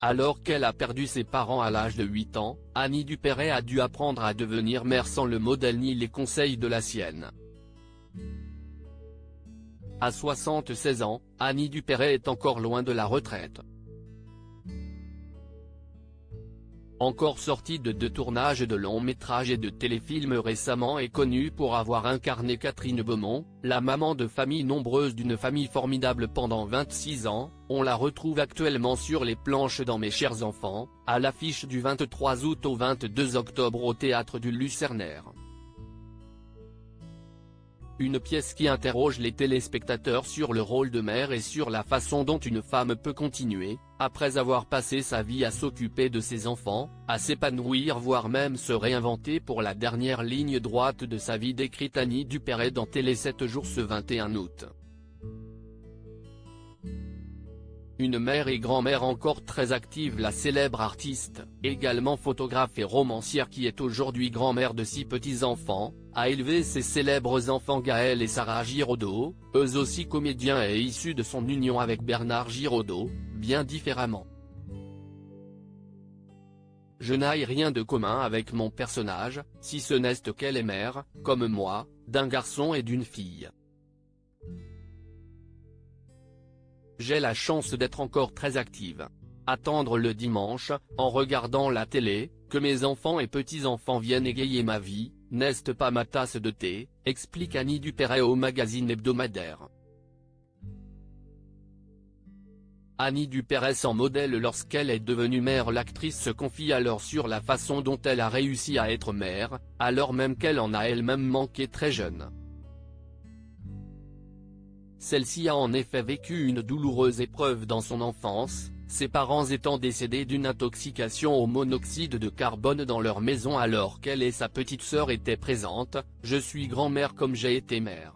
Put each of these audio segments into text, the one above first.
Alors qu'elle a perdu ses parents à l'âge de 8 ans, Annie Dupéret a dû apprendre à devenir mère sans le modèle ni les conseils de la sienne. À 76 ans, Annie Dupéret est encore loin de la retraite. Encore sortie de 2 tournages de longs métrages et de téléfilms récemment et connue pour avoir incarné Catherine Beaumont, la maman de famille nombreuse d'une famille formidable pendant 26 ans, on la retrouve actuellement sur les planches dans Mes chers enfants, à l'affiche du 23 août au 22 octobre au Théâtre du Lucernaire. Une pièce qui interroge les téléspectateurs sur le rôle de mère et sur la façon dont une femme peut continuer, après avoir passé sa vie à s'occuper de ses enfants, à s'épanouir voire même se réinventer pour la dernière ligne droite de sa vie, décrite Annie Dupéret dans Télé 7 jours ce 21 août. Une mère et grand-mère encore très active, la célèbre artiste, également photographe et romancière qui est aujourd'hui grand-mère de 6 petits-enfants, a élevé ses célèbres enfants Gaël et Sarah Giraudot, eux aussi comédiens et issus de son union avec Bernard Giraudot, bien différemment. Je n'ai rien de commun avec mon personnage, si ce n'est qu'elle est mère, comme moi, d'un garçon et d'une fille. J'ai la chance d'être encore très active. Attendre le dimanche, en regardant la télé, que mes enfants et petits-enfants viennent égayer ma vie, n'est pas ma tasse de thé, explique Annie Dupéret au magazine hebdomadaire. Annie Dupéret sans modèle lorsqu'elle est devenue mère. L'actrice se confie alors sur la façon dont elle a réussi à être mère, alors même qu'elle en a elle-même manqué très jeune. Celle-ci a en effet vécu une douloureuse épreuve dans son enfance, ses parents étant décédés d'une intoxication au monoxyde de carbone dans leur maison alors qu'elle et sa petite sœur étaient présentes. Je suis grand-mère comme j'ai été mère.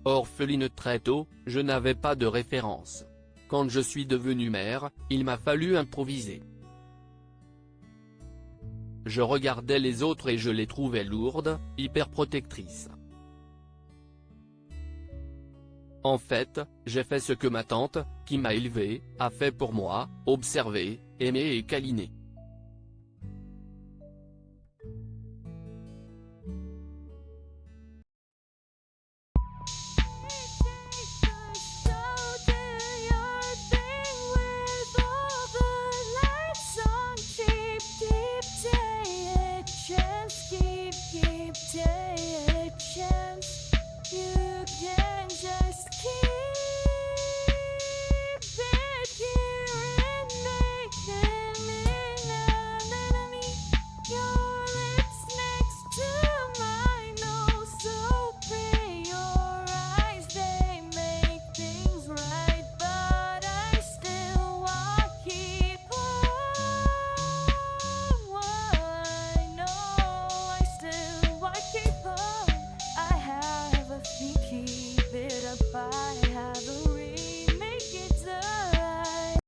Orpheline très tôt, je n'avais pas de référence. Quand je suis devenue mère, il m'a fallu improviser. Je regardais les autres et je les trouvais lourdes, hyper protectrices. En fait, j'ai fait ce que ma tante, qui m'a élevée, a fait pour moi, observer, aimer et câliner. Keep